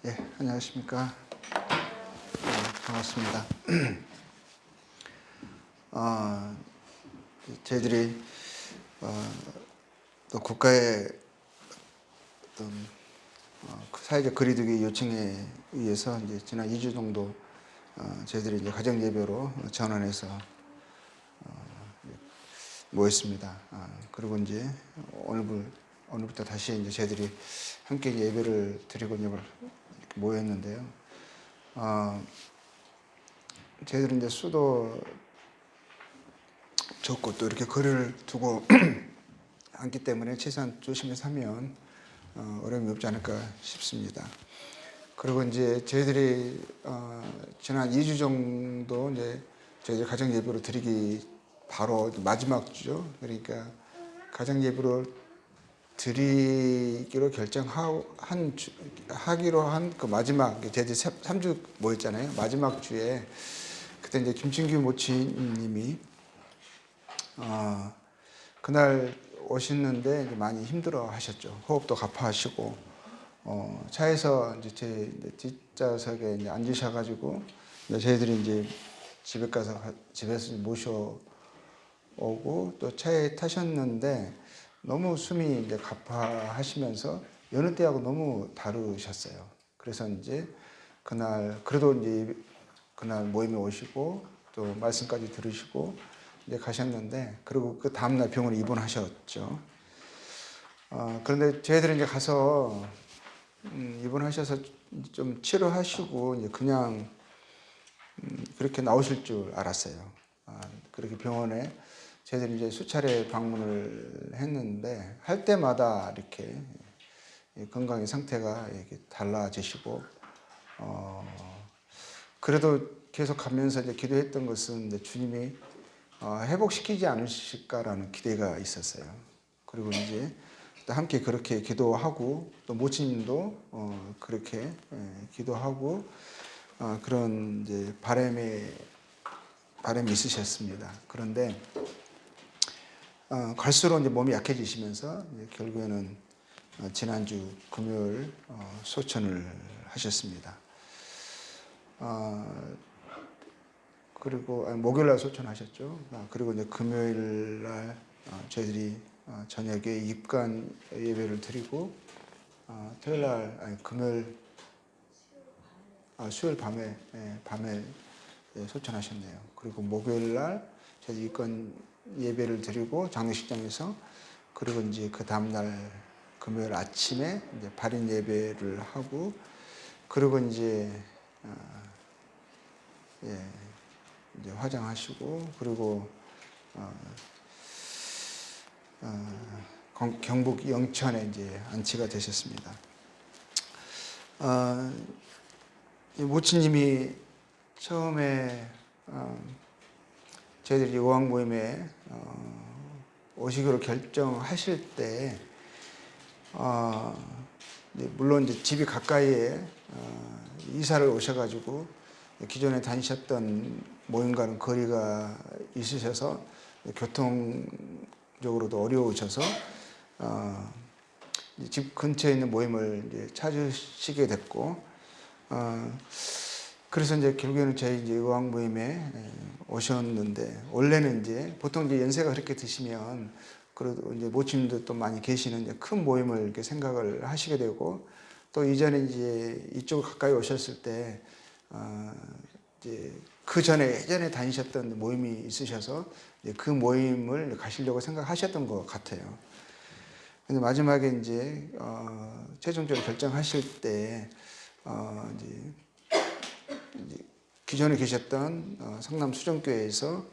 예, 안녕하십니까. 반갑습니다. 어, 저희들이 또 국가의 어떤 사회적 거리두기 요청에 의해서 이제 지난 2주 정도 저희들이 이제 가정 예배로 전환해서 모였습니다. 그리고 이제 오늘부터 다시 이제 저희들이 함께 예배를 드리고 이제 모였는데요. 저희들은 이제 수도 적고 또 이렇게 거리를 두고 앉기 때문에 최소한 조심해서 하면 어려움이 없지 않을까 싶습니다. 그리고 이제 저희들이 지난 2주 정도 이제 저희들 가정 예배로 드리기 바로 마지막 주죠. 그러니까 가정 예배로 드리기로 하기로 한 그 마지막 저희들 3주 모였잖아요. 마지막 주에 그때 이제 김진규 모치님이 그날 오셨는데 이제 많이 힘들어 하셨죠. 호흡도 가파하시고, 차에서 이제 제 뒷좌석에 이제 앉으셔가지고, 저희들이 이제 집에서 모셔오고, 또 차에 타셨는데, 너무 숨이 이제 가파하시면서 여느 때하고 너무 다르셨어요. 그래서 이제 그래도 이제 그날 모임에 오시고, 또 말씀까지 들으시고, 이제 가셨는데, 그리고 그 다음날 병원에 입원하셨죠. 그런데 저희들이 이제 가서 입원하셔서 좀 치료하시고 이제 그냥 그렇게 나오실 줄 알았어요. 그렇게 병원에 저희들이 이제 수차례 방문을 했는데 할 때마다 이렇게 건강의 상태가 이렇게 달라지시고 그래도 계속 가면서 이제 기도했던 것은 이제 주님이 회복시키지 않으실까라는 기대가 있었어요. 그리고 이제 또 함께 그렇게 기도하고 또 모친님도 그렇게 기도하고 그런 이제 바람이 있으셨습니다. 그런데 갈수록 이제 몸이 약해지시면서 이제 결국에는 지난주 금요일 소천을 하셨습니다. 그리고 목요일 날 소천하셨죠. 그리고 이제 금요일 날 저희들이 저녁에 입관 예배를 드리고 토요일 날 금요일 수요일 밤에 소천하셨네요. 그리고 목요일 날 저희 입관 예배를 드리고 장례식장에서 그리고 이제 그 다음 날 금요일 아침에 이제 발인 예배를 하고 그리고 이제 이제 화장하시고 그리고 경북 영천에 이제 안치가 되셨습니다. 모친님이 처음에 저희들이 요한 모임에 오시기로 결정하실 때 물론 이제 집이 가까이에 이사를 오셔가지고 기존에 다니셨던 모임과는 거리가 있으셔서 교통적으로도 어려우셔서 집 근처에 있는 모임을 이제 찾으시게 됐고 그래서 이제 결국에는 저희 이제 의왕 모임에 오셨는데 원래는 이제 보통 이제 연세가 그렇게 드시면 그래도 이제 모친님도 또 많이 계시는 이제 큰 모임을 이렇게 생각을 하시게 되고 또 이전에 이제 이쪽 가까이 오셨을 때 이제 그 전에 예전에 다니셨던 모임이 있으셔서 이제 그 모임을 가시려고 생각하셨던 것 같아요. 근데 마지막에 이제 최종적으로 결정하실 때 이제 기존에 계셨던 성남 수정교회에서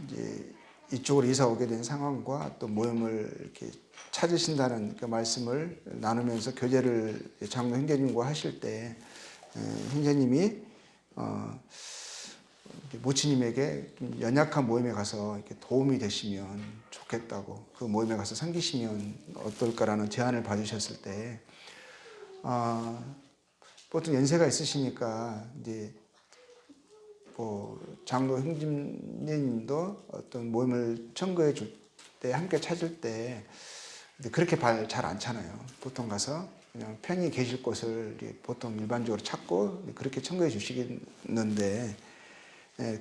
이제 이쪽으로 이사 오게 된 상황과 또 모임을 이렇게 찾으신다는 그 말씀을 나누면서 교제를 장로 형제님과 하실 때 형제님이 모치님에게 연약한 모임에 가서 이렇게 도움이 되시면 좋겠다고 그 모임에 가서 섬기시면 어떨까라는 제안을 받으셨을 때 보통 연세가 있으시니까 이제 뭐 장로 형님도 어떤 모임을 청구해 줄 때 함께 찾을 때 그렇게 잘 않잖아요. 보통 가서 그냥 편히 계실 곳을 보통 일반적으로 찾고 그렇게 청구해 주시겠는데,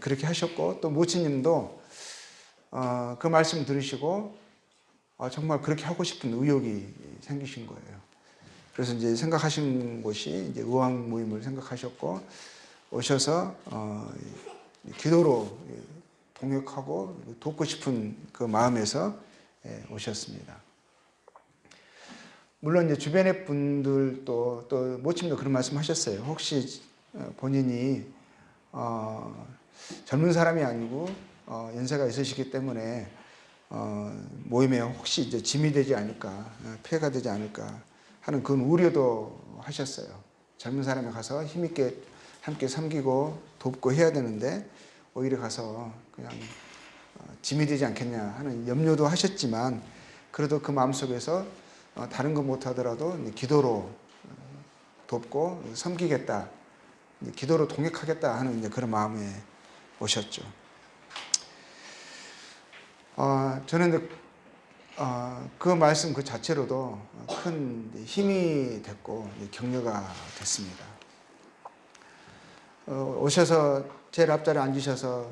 그렇게 하셨고, 또 모치님도 그 말씀 들으시고 정말 그렇게 하고 싶은 의욕이 생기신 거예요. 그래서 이제 생각하신 곳이 이제 의왕 모임을 생각하셨고, 오셔서 기도로 동역하고 돕고 싶은 그 마음에서 오셨습니다. 물론 이제 주변의 분들도 또 모침도 그런 말씀하셨어요. 혹시 본인이 젊은 사람이 아니고 연세가 있으시기 때문에 모임에 혹시 이제 짐이 되지 않을까, 폐해가 되지 않을까 하는 그런 우려도 하셨어요. 젊은 사람이 가서 힘있게 함께 섬기고 돕고 해야 되는데 오히려 가서 그냥 짐이 되지 않겠냐 하는 염려도 하셨지만, 그래도 그 마음속에서 다른 거 못하더라도 기도로 돕고 섬기겠다, 기도로 동역하겠다 하는 이제 그런 마음에 오셨죠. 저는 그 말씀 그 자체로도 큰 힘이 됐고 격려가 됐습니다. 오셔서 제일 앞자리에 앉으셔서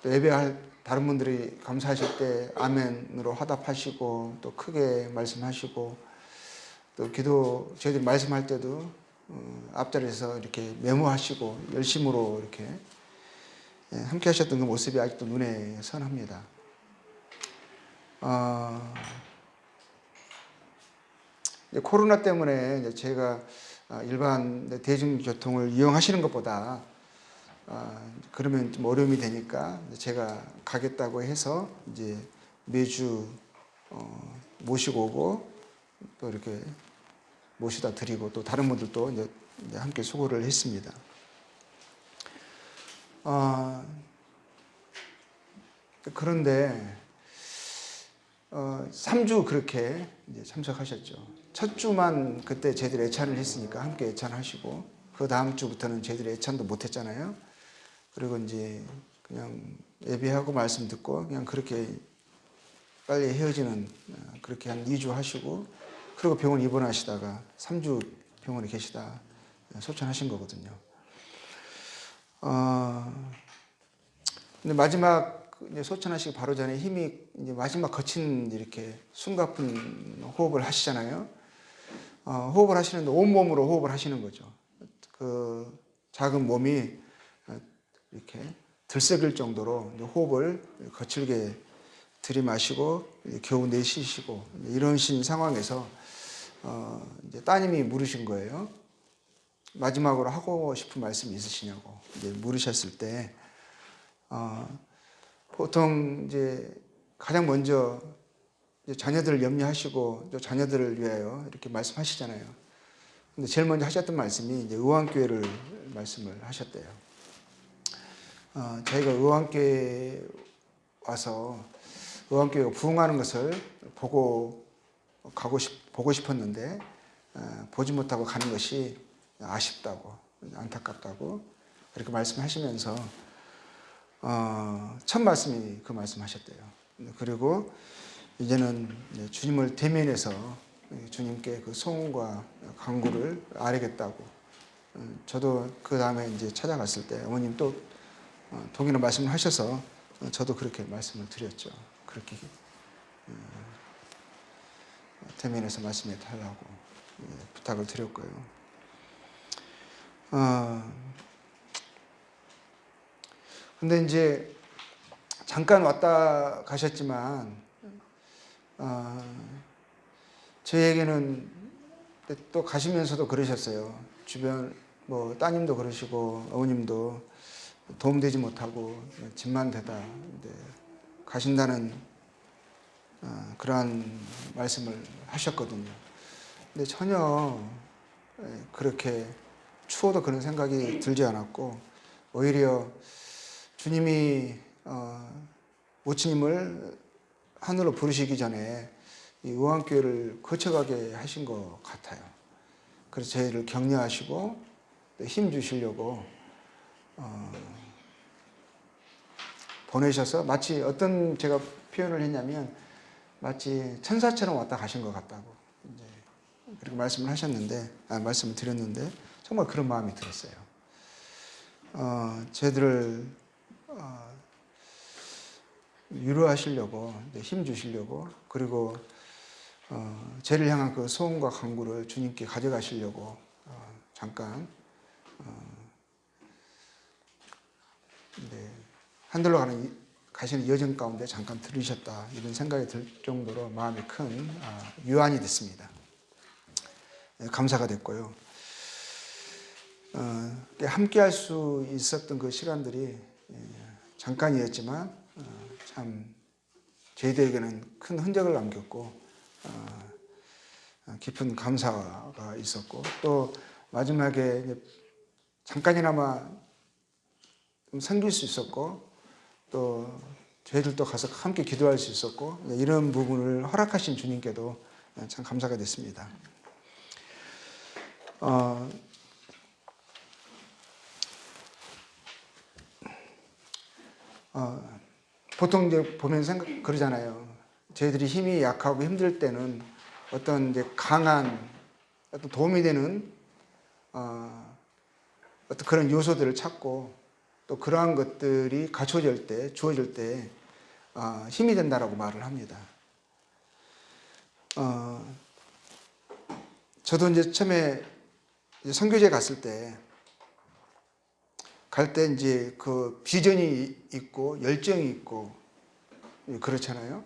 또 예배할 다른 분들이 감사하실 때 아멘으로 화답하시고 또 크게 말씀하시고, 또 기도 저희들이 말씀할 때도 앞자리에서 이렇게 메모하시고 열심으로 이렇게 함께 하셨던 그 모습이 아직도 눈에 선합니다. 코로나 때문에 제가 일반 대중교통을 이용하시는 것보다 그러면 좀 어려움이 되니까 제가 가겠다고 해서 이제 매주 모시고 오고 또 이렇게 모시다 드리고 또 다른 분들도 이제 함께 수고를 했습니다. 그런데 3주 그렇게 이제 참석하셨죠. 첫 주만 그때 저희들이 애찬을 했으니까 함께 애찬하시고, 그 다음 주부터는 저희들이 애찬도 못했잖아요. 그리고 이제 그냥 예배하고 말씀 듣고 그냥 그렇게 빨리 헤어지는, 그렇게 한 2주 하시고, 그리고 병원 입원하시다가 3주 병원에 계시다 소천하신 거거든요. 근데 마지막 이제 소천하시기 바로 전에 힘이 이제 마지막 거친 이렇게 숨가쁜 호흡을 하시잖아요. 호흡을 하시는데 온몸으로 호흡을 하시는 거죠. 그 작은 몸이 이렇게 들썩일 정도로 호흡을 거칠게 들이마시고 겨우 내쉬시고 이러신 상황에서 이제 따님이 물으신 거예요. 마지막으로 하고 싶은 말씀이 있으시냐고 이제 물으셨을 때, 보통 이제 가장 먼저 이제 자녀들을 염려하시고 또 자녀들을 위하여 이렇게 말씀하시잖아요. 근데 제일 먼저 하셨던 말씀이 이제 의왕교회를 말씀을 하셨대요. 저희가 의왕교회 와서 의왕교회가 부흥하는 것을 보고 싶었는데 보지 못하고 가는 것이 아쉽다고, 안타깝다고 그렇게 말씀하시면서 첫 말씀이 그 말씀하셨대요. 그리고 이제는 주님을 대면해서 주님께 그 소원과 간구를 아뢰겠다고. 저도 그 다음에 이제 찾아갔을 때 어머님 또 동일한 말씀을 하셔서 저도 그렇게 말씀을 드렸죠. 그렇게 대면해서 말씀해 달라고 부탁을 드렸고요. 근데 이제 잠깐 왔다 가셨지만 저에게는 또 가시면서도 그러셨어요. 주변 뭐 따님도 그러시고 어머님도 도움되지 못하고 집만 되다 가신다는 그러한 말씀을 하셨거든요. 근데 전혀 그렇게 추워도 그런 생각이 들지 않았고, 오히려 주님이 모치님을 하늘로 부르시기 전에 이 의왕교회를 거쳐가게 하신 것 같아요. 그래서 저희를 격려하시고 힘 주시려고 보내셔서, 마치 어떤 제가 표현을 했냐면 마치 천사처럼 왔다 가신 것 같다고 이제 그렇게 말씀을 드렸는데 정말 그런 마음이 들었어요. 저희들을 위로하시려고, 힘 주시려고, 그리고 저를 향한 그 소원과 간구를 주님께 가져가시려고 잠깐 하늘로 가시는 여정 가운데 잠깐 들으셨다, 이런 생각이 들 정도로 마음이 큰 유안이 됐습니다. 감사가 됐고요. 함께 할 수 있었던 그 시간들이 잠깐이었지만 참 저희들에게는 큰 흔적을 남겼고 깊은 감사가 있었고, 또 마지막에 잠깐이나마 좀 섬길 수 있었고, 또 저희들도 가서 함께 기도할 수 있었고, 이런 부분을 허락하신 주님께도 참 감사가 됐습니다. 보통 이제 보면 그러잖아요. 저희들이 힘이 약하고 힘들 때는 어떤 이제 강한 어떤 도움이 되는 어떤 그런 요소들을 찾고, 또 그러한 것들이 갖춰질 때, 주어질 때 힘이 된다라고 말을 합니다. 저도 이제 처음에 선교제 갔을 때, 이제 그 비전이 있고 열정이 있고 그렇잖아요.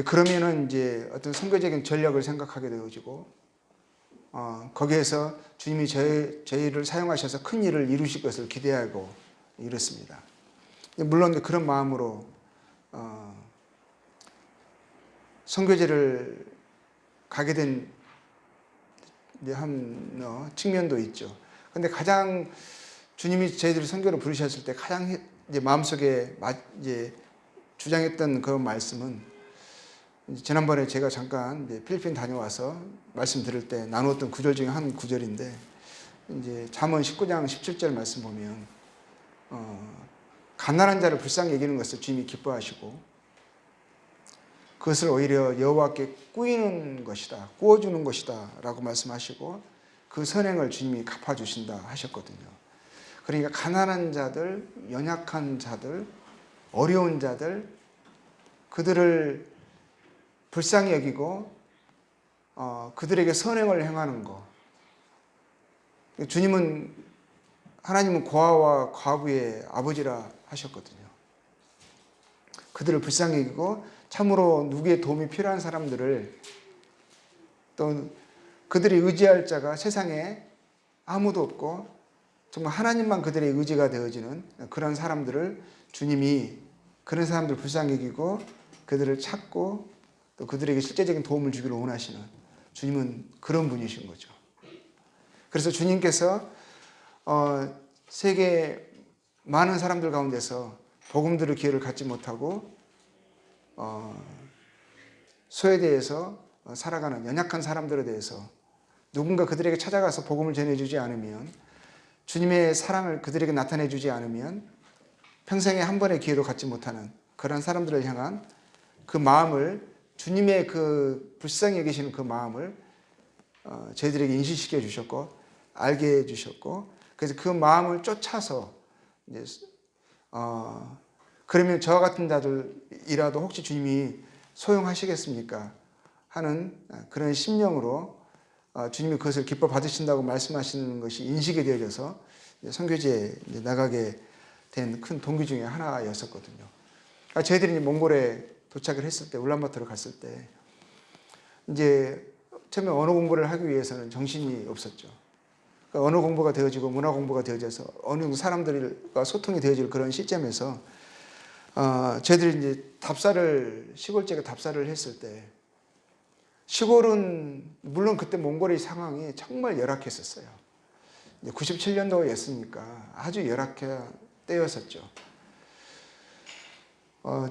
그러면은 이제 어떤 선교적인 전략을 생각하게 되어지고, 거기에서 주님이 저희를 사용하셔서 큰 일을 이루실 것을 기대하고 이렇습니다. 물론 그런 마음으로 선교제를 가게 된 한 측면도 있죠. 근데 가장 주님이 저희들을 선교로 부르셨을 때 가장 이제 마음속에 이제 주장했던 그 말씀은, 지난번에 제가 잠깐 이제 필리핀 다녀와서 말씀 들을 때 나누었던 구절 중에 한 구절인데, 이제 잠언 19장 17절 말씀 보면 가난한 자를 불쌍히 여기는 것을 주님이 기뻐하시고, 그것을 오히려 여호와께 꾸이는 것이다, 꾸어주는 것이다 라고 말씀하시고, 그 선행을 주님이 갚아주신다 하셨거든요. 그러니까 가난한 자들, 연약한 자들, 어려운 자들, 그들을 불쌍히 여기고 그들에게 선행을 행하는 것. 하나님은 고아와 과부의 아버지라 하셨거든요. 그들을 불쌍히 여기고 참으로 누구의 도움이 필요한 사람들을, 또 그들이 의지할 자가 세상에 아무도 없고 정말 하나님만 그들의 의지가 되어지는 그런 사람들을 주님이, 그런 사람들을 불쌍히 여기고 그들을 찾고 또 그들에게 실제적인 도움을 주기를 원하시는, 주님은 그런 분이신 거죠. 그래서 주님께서 세계 많은 사람들 가운데서 복음 들을 기회를 갖지 못하고 소외되어서 살아가는 연약한 사람들에 대해서 누군가 그들에게 찾아가서 복음을 전해주지 않으면, 주님의 사랑을 그들에게 나타내주지 않으면 평생에 한 번의 기회도 갖지 못하는 그런 사람들을 향한 그 마음을, 주님의 그 불쌍히 여기시는 그 마음을 저희들에게 인식시켜 주셨고 알게 해 주셨고, 그래서 그 마음을 쫓아서 이제 그러면 저와 같은 자들이라도 혹시 주님이 소용하시겠습니까 하는 그런 심령으로 주님이 그것을 기뻐 받으신다고 말씀하시는 것이 인식이 되어져서 선교지에 나가게 된 큰 동기 중에 하나였었거든요. 저희들이 몽골에 도착을 했을 때, 울란바토를 갔을 때, 이제 처음에 언어 공부를 하기 위해서는 정신이 없었죠. 그러니까 언어 공부가 되어지고 문화 공부가 되어져서 어느 정도 사람들과 소통이 되어질 그런 시점에서 저희들이 이제 시골 쪽에 답사를 했을 때, 시골은 물론 그때 몽골의 상황이 정말 열악했었어요. 97년도였으니까 아주 열악한 때였었죠.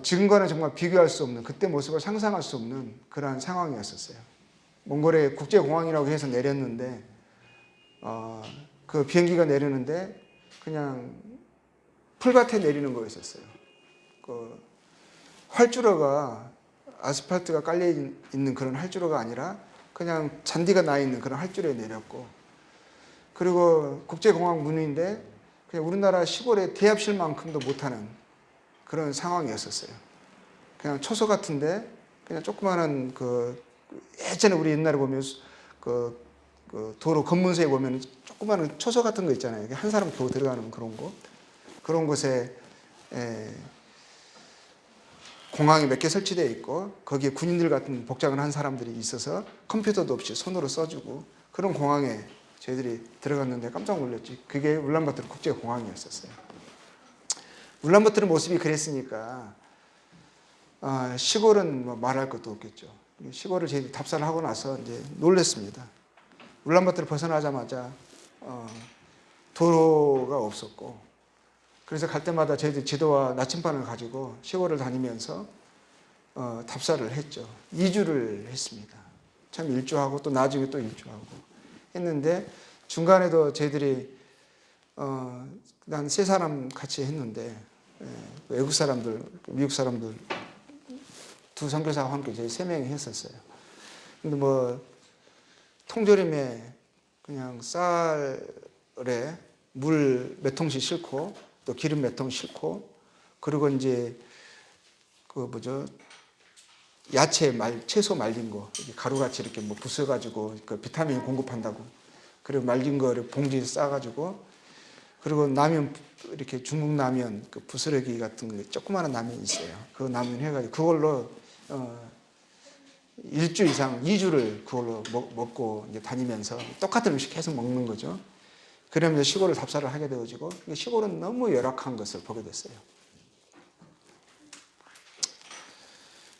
지금과는 정말 비교할 수 없는, 그때 모습을 상상할 수 없는 그러한 상황이었었어요. 몽골에 국제공항이라고 해서 내렸는데 그 비행기가 내리는데 그냥 풀밭에 내리는 거였었어요. 그 활주로가 아스팔트가 깔려 있는 그런 활주로가 아니라 그냥 잔디가 나 있는 그런 활주로에 내렸고, 그리고 국제공항 문인데 그냥 우리나라 시골의 대합실만큼도 못하는 그런 상황이었었어요. 그냥 초소 같은데 그냥 조그마한 예전에 우리 옛날에 보면 그 도로 검문소에 보면 조그마한 초소 같은 거 있잖아요. 한 사람 겨우 들어가는 그런 곳에 공항이 몇 개 설치되어 있고 거기에 군인들 같은 복장을 한 사람들이 있어서 컴퓨터도 없이 손으로 써주고 그런 공항에 저희들이 들어갔는데 깜짝 놀랐지. 그게 울란바토르 국제공항이었었어요. 울란바토르 모습이 그랬으니까 시골은 뭐 말할 것도 없겠죠. 시골을 저희들이 답사를 하고 나서 이제 놀랐습니다. 울란바토르 벗어나자마자 도로가 없었고, 그래서 갈 때마다 저희들 지도와 나침반을 가지고 시골을 다니면서 답사를 했죠. 2주를 했습니다. 처음 1주하고 또 나중에 또 1주하고 했는데, 중간에도 저희들이 한 3사람 같이 했는데 외국 사람들, 미국 사람들 두 선교사와 함께 저희 3명이 했었어요. 근데 뭐 통조림에 그냥 쌀에 물 몇 통씩 싣고 또 기름 몇 통 싣고, 그리고 이제 야채 채소 말린 거 가루같이 이렇게 뭐 부숴가지고 그 비타민 공급한다고, 그리고 말린 거를 봉지에 싸가지고, 그리고 라면 이렇게 중국 라면 그 부스러기 같은 거 조그마한 라면이 있어요. 그 라면 해가지고 그걸로 1주 이상 2주를 그걸로 먹고 이제 다니면서 똑같은 음식 계속 먹는 거죠. 그러면서 시골을 답사를 하게 되어지고, 시골은 너무 열악한 것을 보게 됐어요.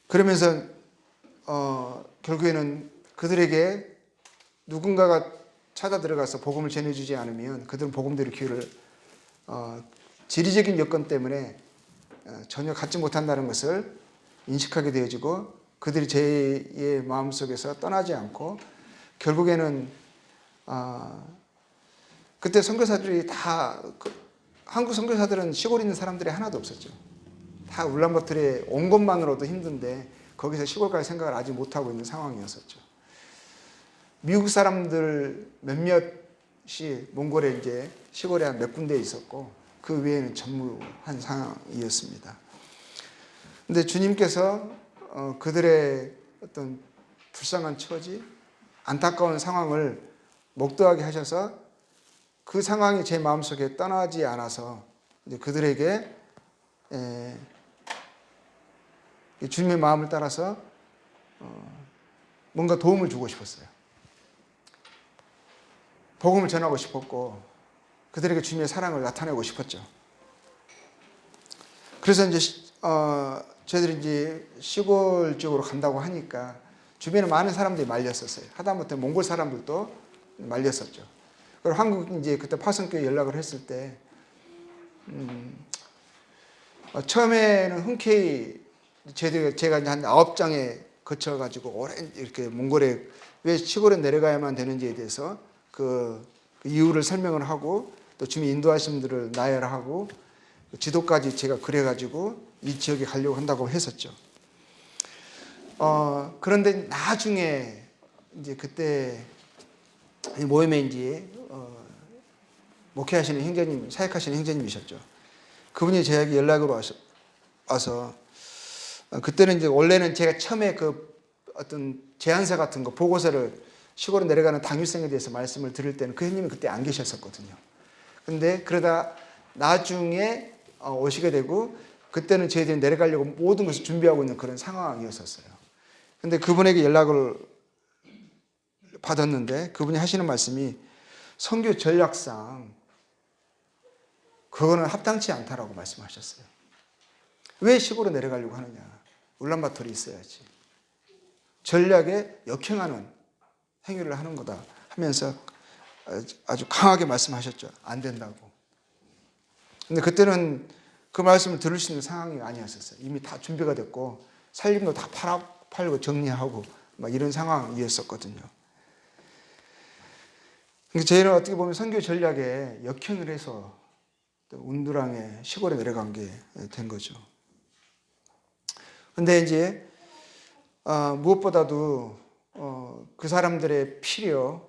그러면서 결국에는 그들에게 누군가가 찾아 들어가서 복음을 전해주지 않으면 그들은 복음대로 기회를 지리적인 여건 때문에 전혀 갖지 못한다는 것을 인식하게 되어지고, 그들이 제 마음속에서 떠나지 않고 결국에는 그때 선교사들이 다 한국 선교사들은 시골에 있는 사람들이 하나도 없었죠. 다 울란바토르에 온 것만으로도 힘든데 거기서 시골까지 생각을 아직 못하고 있는 상황이었었죠. 미국 사람들 몇몇이 몽골에 이제 시골에 한 몇 군데 있었고 그 외에는 전무한 상황이었습니다. 근데 주님께서 그들의 어떤 불쌍한 처지, 안타까운 상황을 목도하게 하셔서 그 상황이 제 마음속에 떠나지 않아서 이제 그들에게 주님의 마음을 따라서 뭔가 도움을 주고 싶었어요. 복음을 전하고 싶었고 그들에게 주님의 사랑을 나타내고 싶었죠. 그래서 이제 저희들이 이제 시골 쪽으로 간다고 하니까 주변에 많은 사람들이 말렸었어요. 하다못해 몽골 사람들도 말렸었죠. 그리고 한국 이제 그때 파송교회 연락을 했을 때 처음에는 흔쾌히 제가 한 9장에 거쳐가지고 오랜 이렇게 몽골에 왜 시골에 내려가야만 되는지에 대해서 그 이유를 설명을 하고 또 주님이 인도하신 분들을 나열하고 지도까지 제가 그려가지고 이 지역에 가려고 한다고 했었죠. 그런데 나중에 이제 그때 모임에 이제 목회하시는 형제님, 사역하시는 형제님이셨죠. 그분이 저에게 연락으로 와서 그때는 이제 원래는 제가 처음에 그 어떤 제안서 같은 거 보고서를 시골에 내려가는 당위성에 대해서 말씀을 드릴 때는 그 형님이 그때 안 계셨었거든요. 근데 그러다 나중에 오시게 되고 그때는 저희들이 내려가려고 모든 것을 준비하고 있는 그런 상황이었었어요. 근데 그분에게 연락을 받았는데 그분이 하시는 말씀이 선교 전략상 그거는 합당치 않다라고 말씀하셨어요. 왜 시골에 내려가려고 하느냐? 울란바토르에 있어야지. 전략에 역행하는 행위를 하는 거다 하면서 아주 강하게 말씀하셨죠. 안 된다고. 근데 그때는 그 말씀을 들을 수 있는 상황이 아니었었어요. 이미 다 준비가 됐고 살림도 다 팔고 정리하고 막 이런 상황이었었거든요. 저희는 어떻게 보면 선교 전략에 역행을 해서 운두랑에 시골에 내려간 게 된 거죠. 근데 이제 무엇보다도 그 사람들의 필요,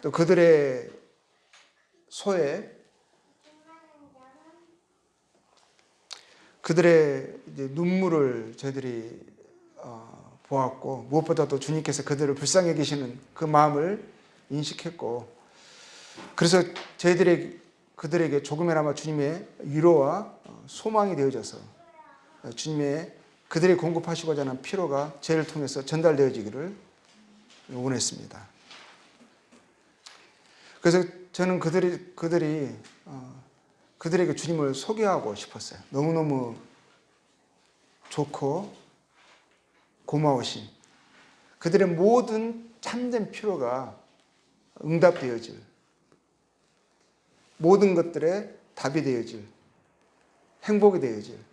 또 그들의 소외, 그들의 이제 눈물을 저희들이 보았고, 무엇보다도 주님께서 그들을 불쌍히 여기시는 그 마음을 인식했고, 그래서 그들에게 조금이나마 주님의 위로와 소망이 되어져서 주님의 그들이 공급하시고자 하는 필요가 저희를 통해서 전달되어지기를 원했습니다. 그래서 저는 그들에게 주님을 소개하고 싶었어요. 너무너무 좋고 고마우신 그들의 모든 참된 필요가 응답되어질, 모든 것들의 답이 되어질, 행복이 되어질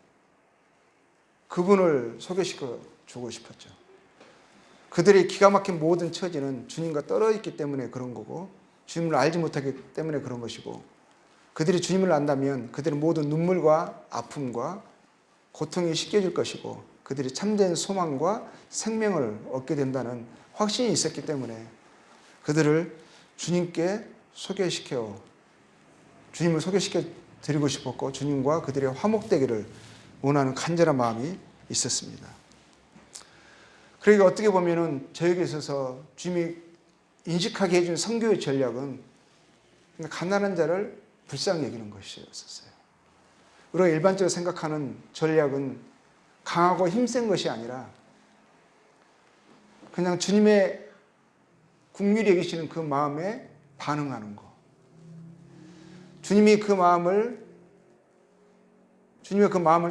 그분을 소개시켜 주고 싶었죠. 그들의 기가 막힌 모든 처지는 주님과 떨어져 있기 때문에 그런 거고, 주님을 알지 못하기 때문에 그런 것이고, 그들이 주님을 안다면 그들의 모든 눈물과 아픔과 고통이 씻겨질 것이고, 그들이 참된 소망과 생명을 얻게 된다는 확신이 있었기 때문에 그들을 주님을 소개시켜 드리고 싶었고, 주님과 그들의 화목되기를 원하는 간절한 마음이 있었습니다. 그러니까 어떻게 보면은 저에게 있어서 주님이 인식하게 해준 선교의 전략은 가난한 자를 불쌍히 여기는 것이었어요. 우리가 일반적으로 생각하는 전략은 강하고 힘센 것이 아니라 그냥 주님의 긍휼히 여기시는 그 마음에 반응하는 것. 주님의 그 마음을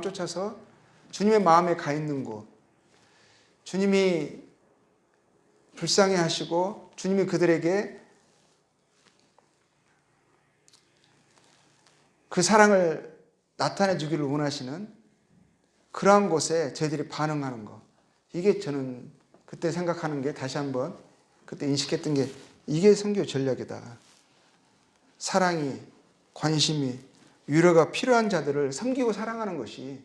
쫓아서 주님의 마음에 가 있는 곳, 주님이 불쌍히 하시고 주님이 그들에게 그 사랑을 나타내 주기를 원하시는 그러한 곳에 저희들이 반응하는 것. 이게 저는 그때 생각하는 게, 다시 한번 그때 인식했던 게, 이게 선교 전략이다. 사랑이, 관심이, 위로가 필요한 자들을 섬기고 사랑하는 것이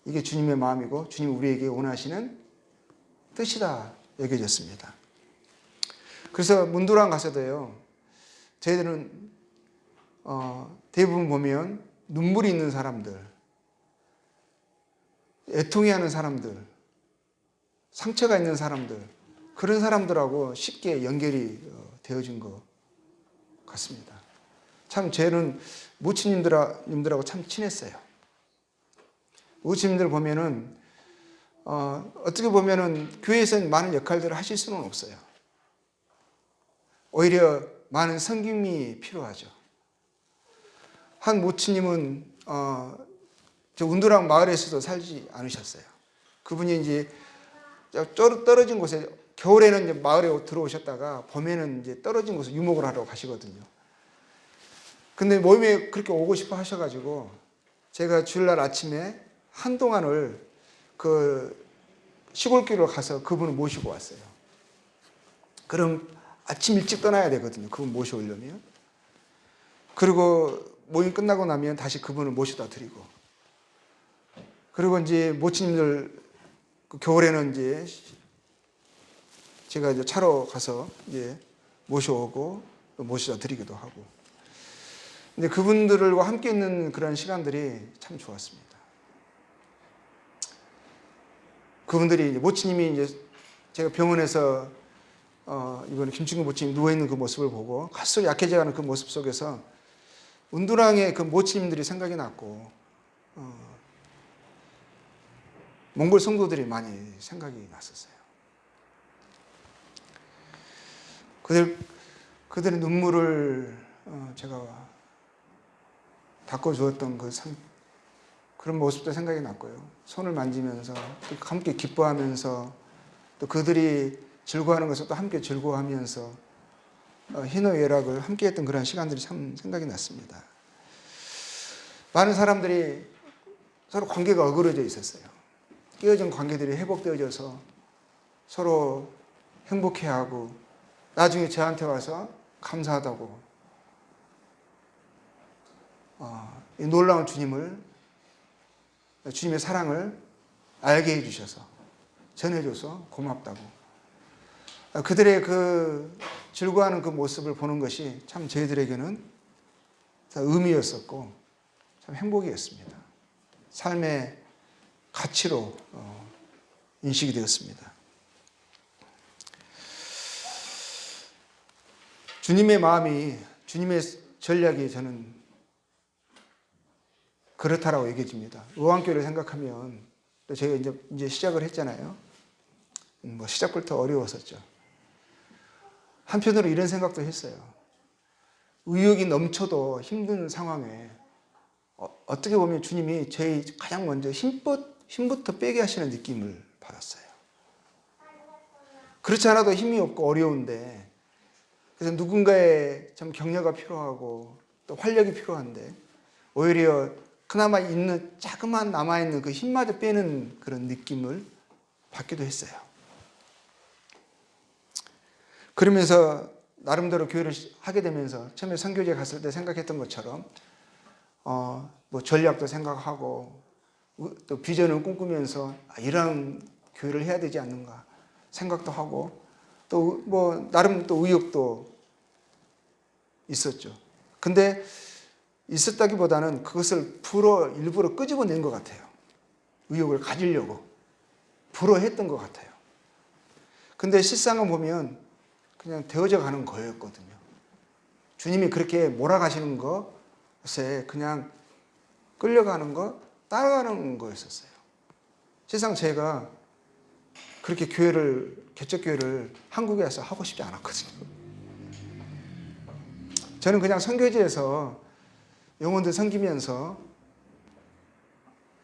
이게 주님의 마음이고 주님이 우리에게 원하시는 뜻이다 여겨졌습니다. 그래서 문두랑 가서도요, 저희들은 대부분 보면 눈물이 있는 사람들, 애통해하는 사람들, 상처가 있는 사람들, 그런 사람들하고 쉽게 연결이 되어진 것 같습니다. 참 저는 모치님들하고 참 친했어요. 모치님들 보면은 어떻게 보면은 교회에서는 많은 역할들을 하실 수는 없어요. 오히려 많은 섬김이 필요하죠. 한 모치님은 저 운두랑 마을에서도 살지 않으셨어요. 그분이 이제 떨어진 곳에, 겨울에는 이제 마을에 들어오셨다가 봄에는 이제 떨어진 곳에 유목을 하러 가시거든요. 근데 모임에 그렇게 오고 싶어 하셔가지고 제가 주일날 아침에 한동안을 그 시골길로 가서 그분을 모시고 왔어요. 그럼 아침 일찍 떠나야 되거든요. 그분 모셔오려면. 그리고 모임 끝나고 나면 다시 그분을 모셔다 드리고. 그리고 이제 모치님들 겨울에는 이제 제가 이제 차로 가서 이제 모셔오고 또 모셔다 드리기도 하고. 근데 그분들과 함께 있는 그런 시간들이 참 좋았습니다. 그분들이, 모치님이 이제 제가 병원에서 이번에 김충근 모치님 누워있는 그 모습을 보고 갈수록 약해져가는 그 모습 속에서 운두랑의 그 모치님들이 생각이 났고, 몽골 성도들이 많이 생각이 났었어요. 그들의 눈물을 제가 닦아주었던 그런 모습도 생각이 났고요. 손을 만지면서 또 함께 기뻐하면서 또 그들이 즐거워하는 것을 또 함께 즐거워하면서 희노애락을 함께 했던 그런 시간들이 참 생각이 났습니다. 많은 사람들이 서로 관계가 어그러져 있었어요. 깨어진 관계들이 회복되어져서 서로 행복해하고 나중에 저한테 와서 감사하다고 이 놀라운 주님의 사랑을 알게 해주셔서 전해줘서 고맙다고. 그들의 그 즐거워하는 그 모습을 보는 것이 참 저희들에게는 의미였었고 참 행복이었습니다. 삶의 가치로 인식이 되었습니다. 주님의 마음이, 주님의 전략이 저는 그렇다라고 얘기해집니다. 의왕교회를 생각하면 또 저희가 이제 시작을 했잖아요. 뭐 시작부터 어려웠었죠. 한편으로 이런 생각도 했어요. 의욕이 넘쳐도 힘든 상황에 어떻게 보면 주님이 저희 가장 먼저 힘부터 빼게 하시는 느낌을 받았어요. 그렇지 않아도 힘이 없고 어려운데, 그래서 누군가의 좀 격려가 필요하고 또 활력이 필요한데 오히려 그나마 있는 자그마한 남아있는 그 힘마저 빼는 그런 느낌을 받기도 했어요. 그러면서 나름대로 교회를 하게 되면서 처음에 선교지에 갔을 때 생각했던 것처럼 뭐 전략도 생각하고 또 비전을 꿈꾸면서 이런 교회를 해야 되지 않는가 생각도 하고 또 뭐 나름 또 의욕도 있었죠. 근데 있었다기보다는 그것을 일부러 끄집어낸 것 같아요. 의욕을 가지려고 불어했던 것 같아요. 근데 실상은 보면 그냥 되어져 가는 거였거든요. 주님이 그렇게 몰아가시는 것에 그냥 끌려가는 거, 따라가는 거였었어요. 실상 제가 그렇게 개척교회를 한국에 와서 하고 싶지 않았거든요. 저는 그냥 선교지에서 영혼들 섬기면서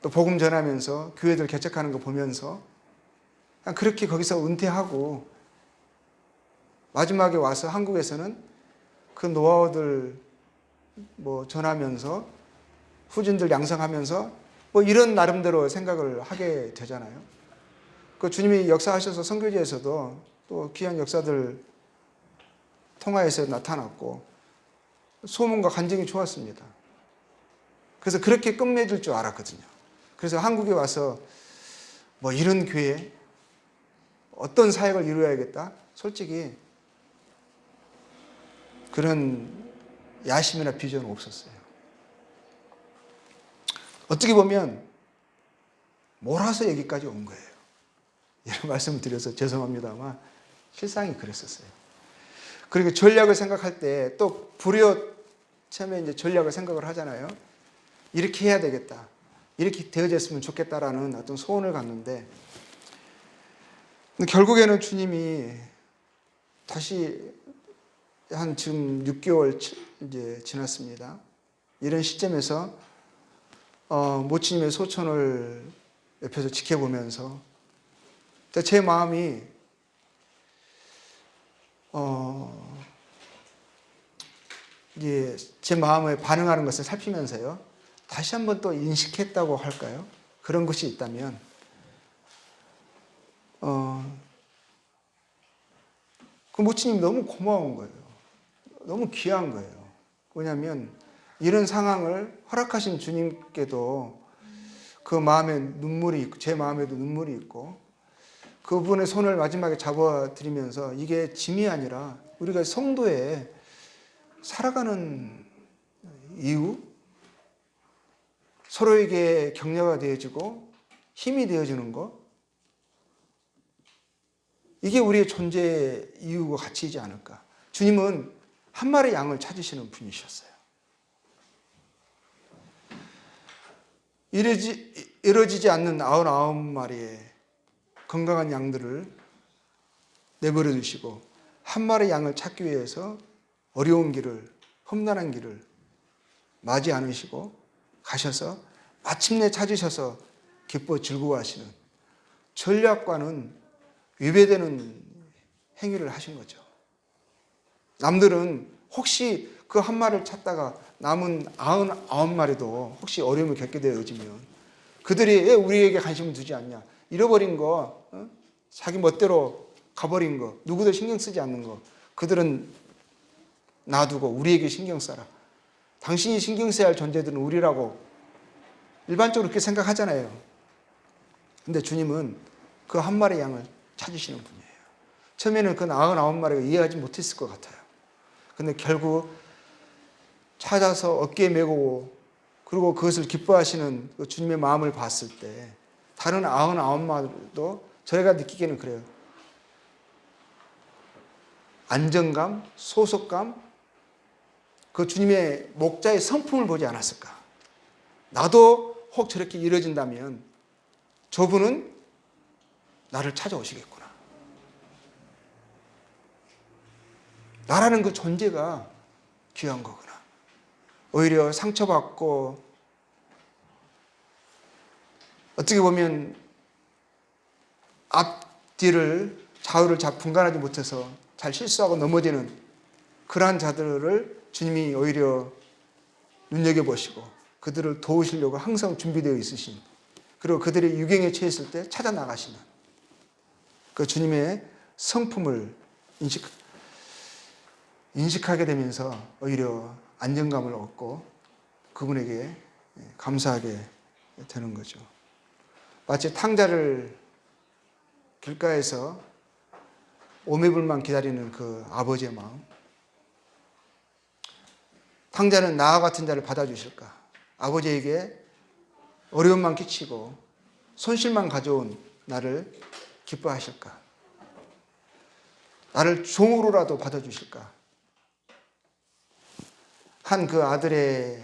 또 복음 전하면서 교회들 개척하는 거 보면서 그냥 그렇게 거기서 은퇴하고 마지막에 와서 한국에서는 그 노하우들 뭐 전하면서 후진들 양성하면서 뭐 이런 나름대로 생각을 하게 되잖아요. 그 주님이 역사하셔서 선교지에서도 또 귀한 역사들 통하에서 나타났고 소문과 간증이 좋았습니다. 그래서 그렇게 끝맺을 줄 알았거든요. 그래서 한국에 와서 뭐 이런 교회, 어떤 사역을 이루어야겠다. 솔직히 그런 야심이나 비전은 없었어요. 어떻게 보면 몰아서 여기까지 온 거예요. 이런 말씀을 드려서 죄송합니다만 실상이 그랬었어요. 그리고 전략을 생각할 때 또 처음에 이제 전략을 생각을 하잖아요. 이렇게 해야 되겠다. 이렇게 되어졌으면 좋겠다라는 어떤 소원을 갖는데 결국에는 주님이 다시 한 지금 6개월 이제 지났습니다. 이런 시점에서 모친님의 소천을 옆에서 지켜보면서 제 마음이 이제 제 마음에 반응하는 것을 살피면서요. 다시 한번 또 인식했다고 할까요? 그런 것이 있다면 그 모친님이 너무 고마운 거예요. 너무 귀한 거예요. 왜냐하면 이런 상황을 허락하신 주님께도 그 마음에 눈물이 있고 제 마음에도 눈물이 있고 그분의 손을 마지막에 잡아드리면서 이게 짐이 아니라 우리가 성도에 살아가는 이유, 서로에게 격려가 되어지고 힘이 되어지는 것, 이게 우리의 존재의 이유고 가치이지 않을까. 주님은 한 마리 양을 찾으시는 분이셨어요. 이루어지지 않는 99마리의 건강한 양들을 내버려 두시고 한 마리 양을 찾기 위해서 어려운 길을, 험난한 길을 맞이 않으시고 가셔서 마침내 찾으셔서 기뻐 즐거워하시는 전략과는 위배되는 행위를 하신 거죠. 남들은 혹시 그 한 마리를 찾다가 남은 99마리도 혹시 어려움을 겪게 되어지면 그들이 왜 우리에게 관심을 두지 않냐. 잃어버린 거, 자기 멋대로 가버린 거, 누구도 신경 쓰지 않는 거, 그들은 놔두고 우리에게 신경 써라. 당신이 신경 써야 할 존재들은 우리라고 일반적으로 그렇게 생각하잖아요. 근데 주님은 그 한 마리 양을 찾으시는 분이에요. 처음에는 그 99마리가 이해하지 못했을 것 같아요. 근데 결국 찾아서 어깨에 메고 그리고 그것을 기뻐하시는 그 주님의 마음을 봤을 때 다른 99마리도 저희가 느끼기에는 그래요. 안정감, 소속감, 그 주님의 목자의 성품을 보지 않았을까? 나도 혹 저렇게 이루어진다면 저분은 나를 찾아오시겠구나. 나라는 그 존재가 귀한 거구나. 오히려 상처받고 어떻게 보면 앞뒤를 좌우를 잘 분간하지 못해서 잘 실수하고 넘어지는 그러한 자들을 주님이 오히려 눈여겨보시고 그들을 도우시려고 항상 준비되어 있으신, 그리고 그들이 유경에 처했을 때 찾아 나가시는 그 주님의 성품을 인식하게 되면서 오히려 안정감을 얻고 그분에게 감사하게 되는 거죠. 마치 탕자를 길가에서 오매불만 기다리는 그 아버지의 마음. 탕자는 나와 같은 자를 받아주실까? 아버지에게 어려움만 끼치고 손실만 가져온 나를 기뻐하실까? 나를 종으로라도 받아주실까? 한 그 아들의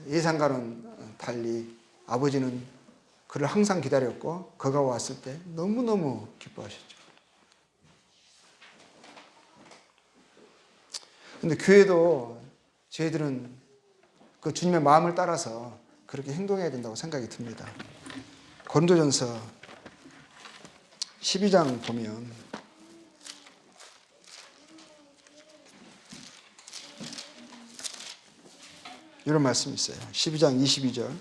예상과는 달리 아버지는 그를 항상 기다렸고 그가 왔을 때 너무너무 기뻐하셨죠. 근데 교회도 저희들은 그 주님의 마음을 따라서 그렇게 행동해야 된다고 생각이 듭니다. 고린도전서 12장 보면 이런 말씀이 있어요. 12장 22절.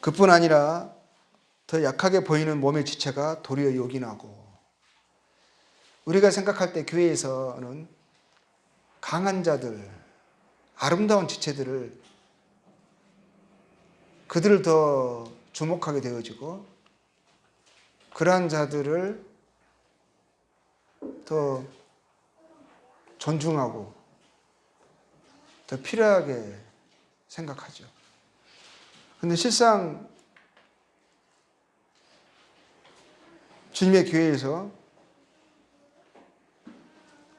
그뿐 아니라 더 약하게 보이는 몸의 지체가 도리어 요긴하고, 우리가 생각할 때 교회에서는 강한 자들, 아름다운 지체들을 그들을 더 주목하게 되어지고 그러한 자들을 더 존중하고 더 필요하게 생각하죠. 그런데 실상 주님의 교회에서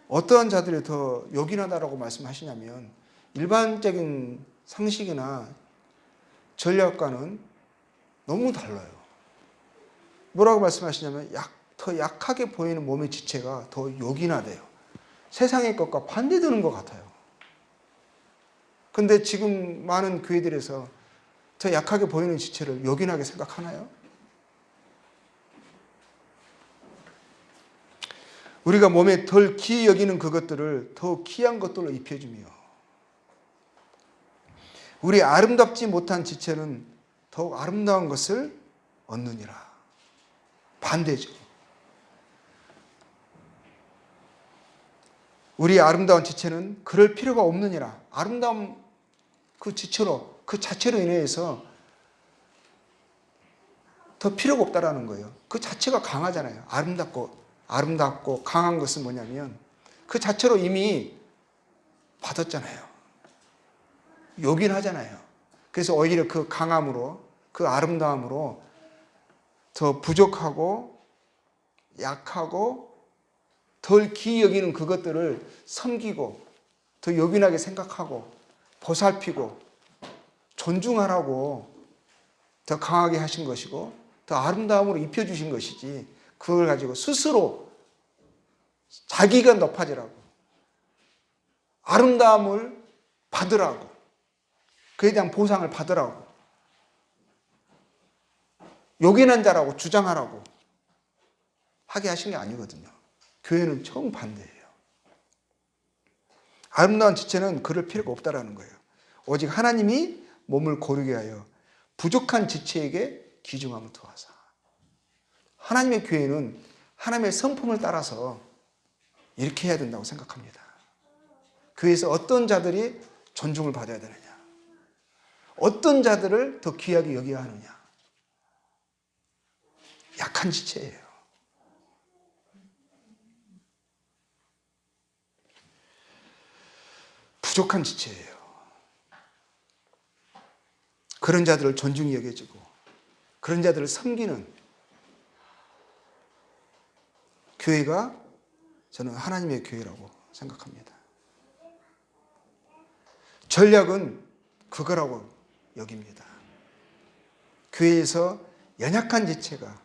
어떠한 자들이 더 요긴하다라고 말씀하시냐면 일반적인 상식이나 전략과는 너무 달라요. 뭐라고 말씀하시냐면 더 약하게 보이는 몸의 지체가 더 요긴하대요. 세상의 것과 반대되는 것 같아요. 근데 지금 많은 교회들에서 더 약하게 보이는 지체를 요긴하게 생각하나요? 우리가 몸에 덜 귀히 여기는 그것들을 더 귀한 것들로 입혀주며 우리 아름답지 못한 지체는 더욱 아름다운 것을 얻느니라. 반대죠. 우리 아름다운 지체는 그럴 필요가 없느니라. 아름다운 그 지체로, 그 자체로 인해서 더 필요가 없다라는 거예요. 그 자체가 강하잖아요. 아름답고 강한 것은 뭐냐면 그 자체로 이미 받았잖아요. 요긴하잖아요. 그래서 오히려 그 강함으로, 그 아름다움으로 더 부족하고 약하고 덜 귀히 여기는 그것들을 섬기고 더 요긴하게 생각하고 보살피고 존중하라고 더 강하게 하신 것이고 더 아름다움으로 입혀주신 것이지, 그걸 가지고 스스로 자기가 높아지라고 아름다움을 받으라고 그에 대한 보상을 받으라고 요긴한 자라고 주장하라고 하게 하신 게 아니거든요. 교회는 정반대예요. 아름다운 지체는 그럴 필요가 없다라는 거예요. 오직 하나님이 몸을 고르게 하여 부족한 지체에게 귀중함을 더하사. 하나님의 교회는 하나님의 성품을 따라서 이렇게 해야 된다고 생각합니다. 교회에서 어떤 자들이 존중을 받아야 되느냐. 어떤 자들을 더 귀하게 여겨야 하느냐? 약한 지체예요. 부족한 지체예요. 그런 자들을 존중히 여겨지고 그런 자들을 섬기는 교회가 저는 하나님의 교회라고 생각합니다. 전략은 그거라고 여깁니다. 교회에서 연약한 지체가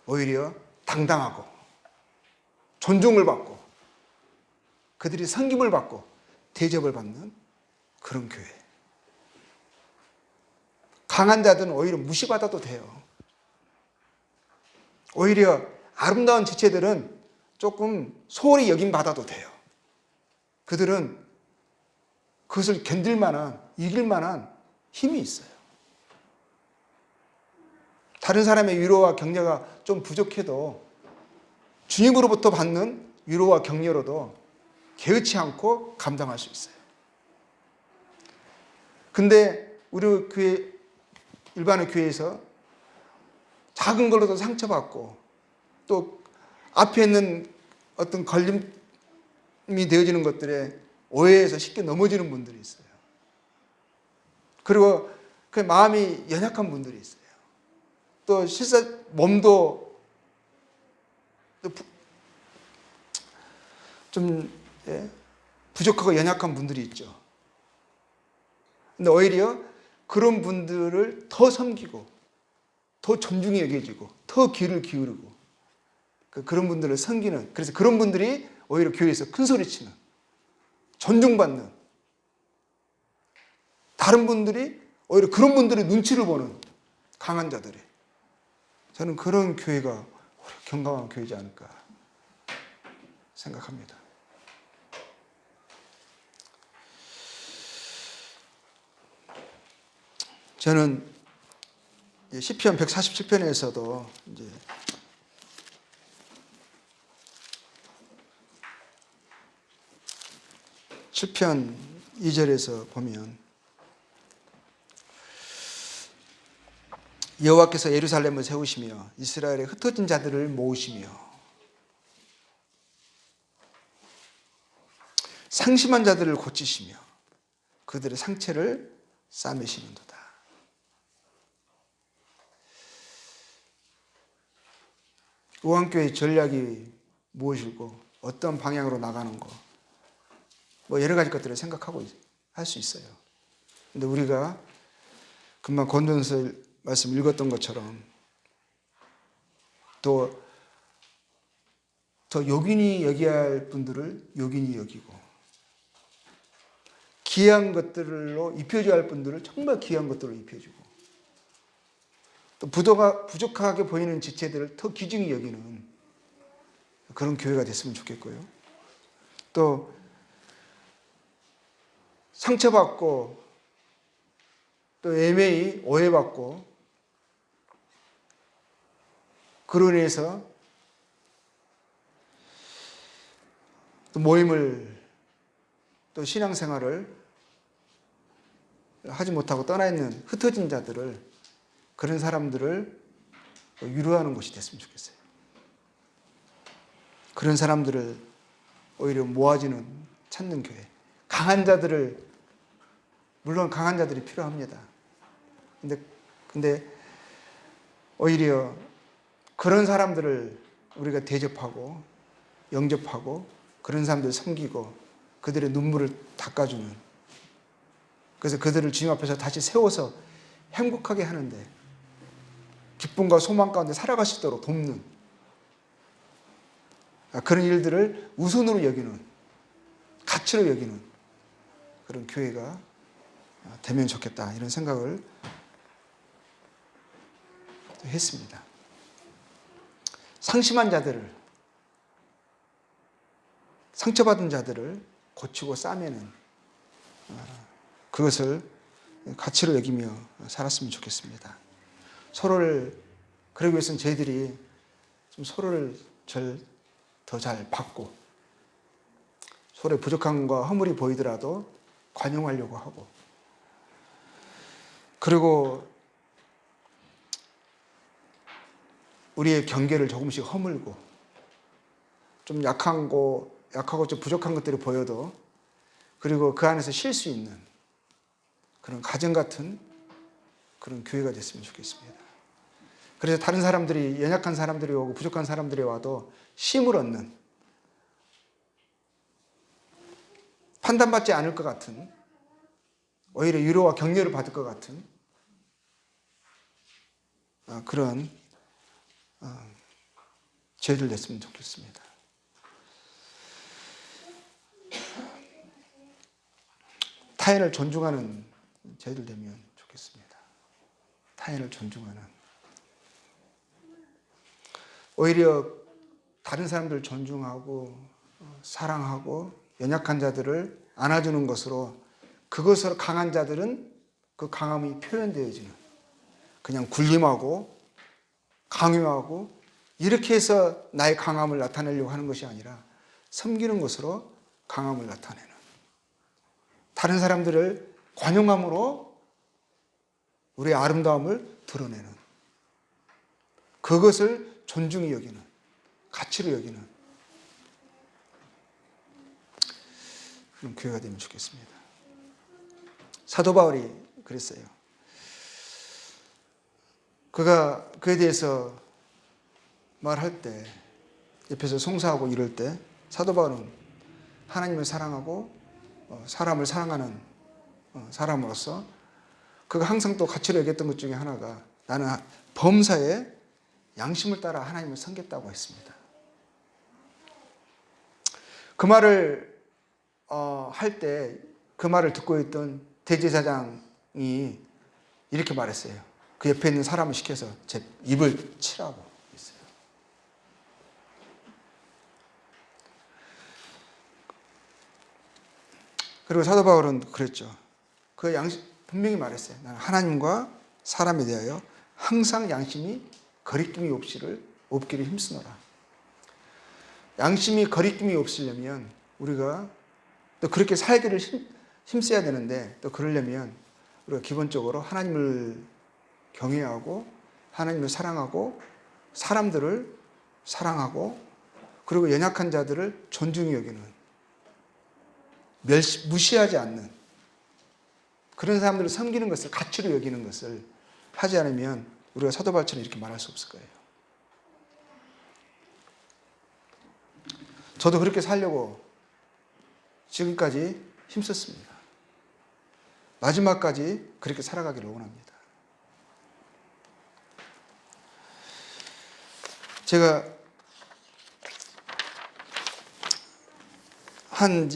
오히려 당당하고 존중을 받고 그들이 섬김을 받고 대접을 받는 그런 교회. 강한 자들은 오히려 무시받아도 돼요. 오히려 아름다운 지체들은 조금 소홀히 여김받아도 돼요. 그들은 그것을 견딜 만한, 이길 만한 힘이 있어요. 다른 사람의 위로와 격려가 좀 부족해도 주님으로부터 받는 위로와 격려로도 개의치 않고 감당할 수 있어요. 근데 우리 교회, 일반의 교회에서 작은 걸로도 상처받고 또 앞에 있는 어떤 걸림이 되어지는 것들에 오해해서 쉽게 넘어지는 분들이 있어요. 그리고 그 마음이 연약한 분들이 있어요. 또 실제 몸도 좀 부족하고 연약한 분들이 있죠. 근데 오히려 그런 분들을 더 섬기고 더 존중히 여겨지고 더 귀를 기울이고 그런 분들을 섬기는, 그래서 그런 분들이 오히려 교회에서 큰 소리치는, 존중받는, 다른 분들이 오히려 그런 분들의 눈치를 보는 강한 자들이, 저는 그런 교회가 건강한 교회지 않을까 생각합니다. 저는 시편 147편에서도 이제 시편 2절에서 보면 여호와께서 예루살렘을 세우시며 이스라엘의 흩어진 자들을 모으시며 상심한 자들을 고치시며 그들의 상처를 싸매시는도다. 우한교회의 전략이 무엇이고 어떤 방향으로 나가는 거, 뭐 여러 가지 것들을 생각하고 할 수 있어요. 근데 우리가 금방 권전서 말씀 읽었던 것처럼 더 요긴히 여겨야 할 분들을 요긴히 여기고 귀한 것들로 입혀줘야 할 분들을 정말 귀한 것들로 입혀주고 또 부족하게 보이는 지체들을 더 귀중히 여기는 그런 교회가 됐으면 좋겠고요. 또 상처받고 또 애매히 오해받고 그로 인해서 또 모임을 또 신앙생활을 하지 못하고 떠나 있는 흩어진 자들을, 그런 사람들을 위로하는 곳이 됐으면 좋겠어요. 그런 사람들을 오히려 모아지는, 찾는 교회. 강한 자들을, 물론 강한 자들이 필요합니다. 근데 오히려 그런 사람들을 우리가 대접하고 영접하고 그런 사람들을 섬기고 그들의 눈물을 닦아주는, 그래서 그들을 주님 앞에서 다시 세워서 행복하게 하는데 기쁨과 소망 가운데 살아갈 수 있도록 돕는 그런 일들을 우선으로 여기는, 가치로 여기는 그런 교회가 되면 좋겠다, 이런 생각을 했습니다. 상심한 자들을, 상처받은 자들을 고치고 싸매는 그것을 가치로 여기며 살았으면 좋겠습니다. 서로를, 그러기 위해서는 저희들이 좀 서로를 더 잘 받고 서로의 부족함과 허물이 보이더라도 관용하려고 하고 그리고 우리의 경계를 조금씩 허물고 좀 약하고 좀 부족한 것들이 보여도 그리고 그 안에서 쉴 수 있는 그런 가정 같은 그런 교회가 됐으면 좋겠습니다. 그래서 다른 사람들이 연약한 사람들이 오고 부족한 사람들이 와도 쉼을 얻는 판단받지 않을 것 같은 오히려 위로와 격려를 받을 것 같은 그런 죄를 냈으면 좋겠습니다. 타인을 존중하는 죄를 내면 좋겠습니다. 타인을 존중하는. 오히려 다른 사람들을 존중하고 사랑하고 연약한 자들을 안아주는 것으로 그것으로 강한 자들은 그 강함이 표현되어지는 그냥 군림하고 강요하고 이렇게 해서 나의 강함을 나타내려고 하는 것이 아니라 섬기는 것으로 강함을 나타내는 다른 사람들을 관용함으로 우리의 아름다움을 드러내는 그것을 존중히 여기는 가치로 여기는 그런 교회가 되면 좋겠습니다. 사도 바울이 그랬어요. 그가 그에 대해서 말할 때 옆에서 송사하고 이럴 때 사도 바울은 하나님을 사랑하고 사람을 사랑하는 사람으로서 그가 항상 또 가치로 여겼던 것 중에 하나가 나는 범사에 양심을 따라 하나님을 섬겼다고 했습니다. 그 말을 할 때 그 말을 듣고 있던 대제사장이 이렇게 말했어요. 그 옆에 있는 사람을 시켜서 제 입을 치라고 했어요. 그리고 사도 바울은 그랬죠. 그 양심 분명히 말했어요. 나는 하나님과 사람에 대하여 항상 양심이 거리낌이 없기를 힘쓰노라. 양심이 거리낌이 없으려면 우리가 또 그렇게 살기를 힘써야 되는데 또 그러려면 우리가 기본적으로 하나님을 경외하고 하나님을 사랑하고 사람들을 사랑하고 그리고 연약한 자들을 존중히 여기는 무시하지 않는 그런 사람들을 섬기는 것을 가치로 여기는 것을 하지 않으면 우리가 사도 바울처럼 이렇게 말할 수 없을 거예요. 저도 그렇게 살려고 지금까지 힘썼습니다. 마지막까지 그렇게 살아가기를 원합니다. 제가 한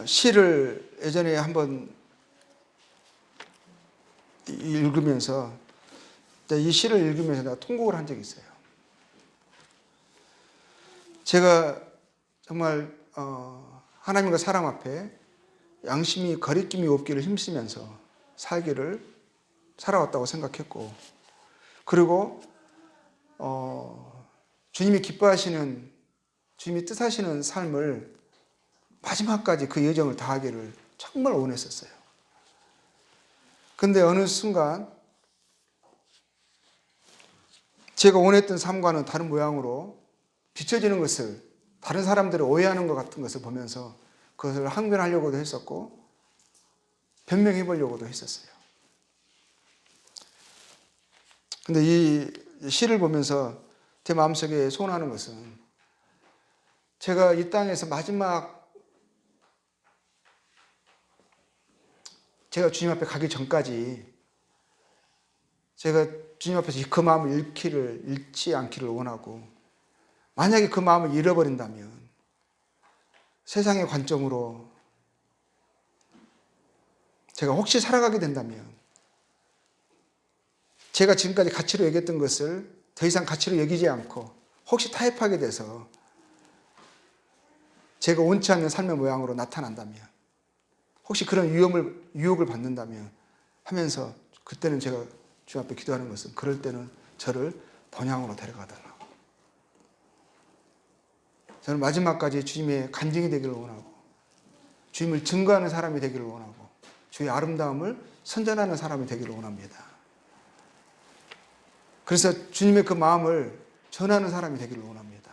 시를 예전에 한번 읽으면서 이 시를 읽으면서 내가 통곡을 한 적이 있어요. 제가 정말 하나님과 사람 앞에 양심이 거리낌이 없기를 힘쓰면서 살아왔다고 생각했고 그리고 주님이 기뻐하시는 주님이 뜻하시는 삶을 마지막까지 그 여정을 다하기를 정말 원했었어요. 근데 어느 순간 제가 원했던 삶과는 다른 모양으로 비춰지는 것을 다른 사람들이 오해하는 것 같은 것을 보면서 그것을 항변하려고도 했었고 변명해 보려고도 했었어요. 근데 이 시를 보면서 제 마음속에 소원하는 것은 제가 이 땅에서 마지막 제가 주님 앞에 가기 전까지 제가 주님 앞에서 그 마음을 잃지 않기를 원하고 만약에 그 마음을 잃어버린다면 세상의 관점으로 제가 혹시 살아가게 된다면 제가 지금까지 가치로 여겼던 것을 더 이상 가치로 여기지 않고 혹시 타협하게 돼서 제가 원치 않는 삶의 모양으로 나타난다면 혹시 그런 유혹을 받는다면 하면서 그때는 제가 주님 앞에 기도하는 것은 그럴 때는 저를 본향으로 데려가달라고. 저는 마지막까지 주님의 간증이 되기를 원하고 주님을 증거하는 사람이 되기를 원하고 주의 아름다움을 선전하는 사람이 되기를 원합니다. 그래서 주님의 그 마음을 전하는 사람이 되기를 원합니다.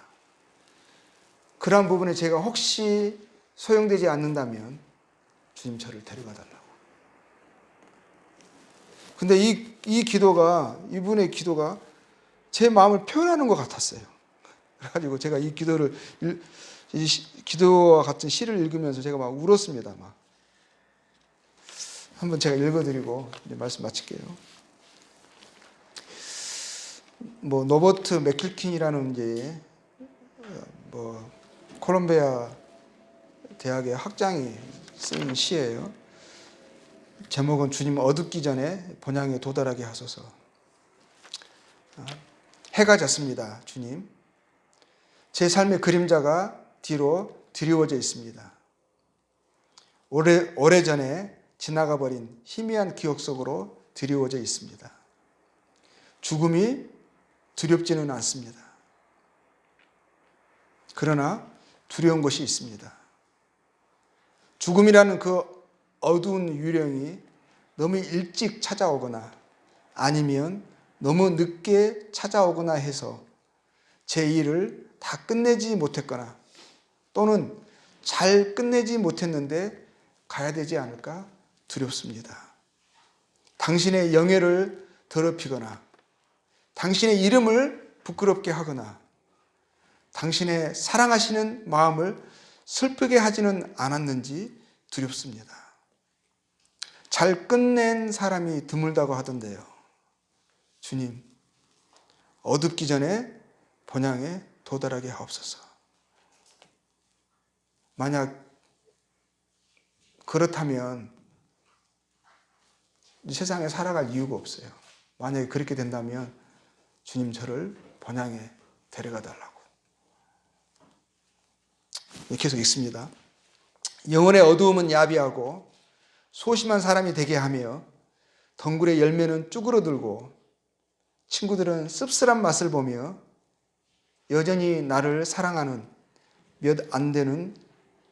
그러한 부분에 제가 혹시 소용되지 않는다면 주님 저를 데려가 달라고. 근데 이 기도가, 이분의 기도가 제 마음을 표현하는 것 같았어요. 그래가지고 제가 이 기도와 같은 시를 읽으면서 제가 막 울었습니다. 막. 한번 제가 읽어드리고 이제 말씀 마칠게요. 노버트 맥킬킨이라는 이제 콜롬비아 대학의 학장이 쓴 시예요. 제목은 주님 어둡기 전에 본향에 도달하게 하소서. 해가 졌습니다. 주님. 제 삶의 그림자가 뒤로 드리워져 있습니다. 오래전에 지나가 버린 희미한 기억 속으로 드리워져 있습니다. 죽음이 두렵지는 않습니다. 그러나 두려운 것이 있습니다. 죽음이라는 그 어두운 유령이 너무 일찍 찾아오거나 아니면 너무 늦게 찾아오거나 해서 제 일을 다 끝내지 못했거나 또는 잘 끝내지 못했는데 가야 되지 않을까 두렵습니다. 당신의 영예를 더럽히거나 당신의 이름을 부끄럽게 하거나 당신의 사랑하시는 마음을 슬프게 하지는 않았는지 두렵습니다. 잘 끝낸 사람이 드물다고 하던데요. 주님, 어둡기 전에 본향에 도달하게 하옵소서. 만약 그렇다면 이 세상에 살아갈 이유가 없어요. 만약에 그렇게 된다면 주님 저를 본향에 데려가 달라고. 계속 읽습니다. 영혼의 어두움은 야비하고 소심한 사람이 되게 하며 덩굴의 열매는 쭈그러들고 친구들은 씁쓸한 맛을 보며 여전히 나를 사랑하는 몇 안 되는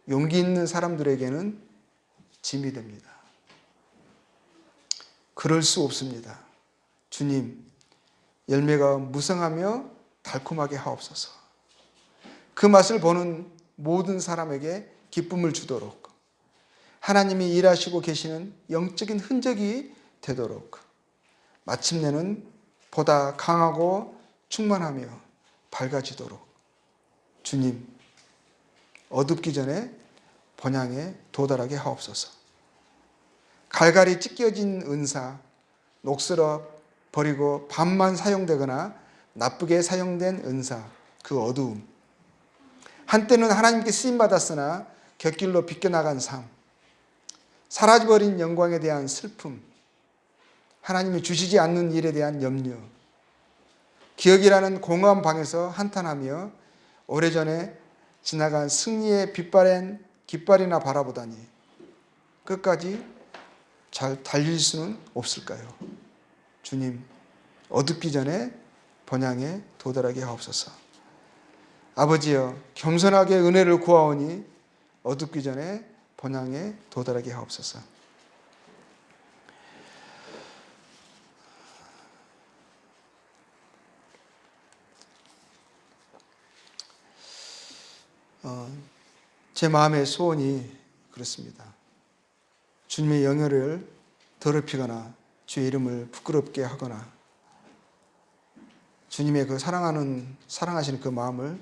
용기 있는 사람들에게는 짐이 됩니다. 그럴 수 없습니다. 주님, 열매가 무성하며 달콤하게 하옵소서. 그 맛을 보는 모든 사람에게 기쁨을 주도록 하나님이 일하시고 계시는 영적인 흔적이 되도록 마침내는 보다 강하고 충만하며 밝아지도록 주님, 어둡기 전에 본향에 도달하게 하옵소서. 갈갈이 찢겨진 은사, 녹슬어 버리고 반만 사용되거나 나쁘게 사용된 은사, 그 어두움. 한때는 하나님께 쓰임받았으나 곁길로 비껴나간 삶, 사라져버린 영광에 대한 슬픔, 하나님이 주시지 않는 일에 대한 염려, 기억이라는 공허한 방에서 한탄하며 오래전에 지나간 승리의 깃발이나 바라보다니 끝까지 잘 달릴 수는 없을까요? 주님, 어둡기 전에 본향에 도달하게 하옵소서. 아버지여, 겸손하게 은혜를 구하오니 어둡기 전에 본향에 도달하게 하옵소서. 제 마음의 소원이 그렇습니다. 주님의 영예를 더럽히거나 주의 이름을 부끄럽게 하거나 주님의 그 사랑하시는 그 마음을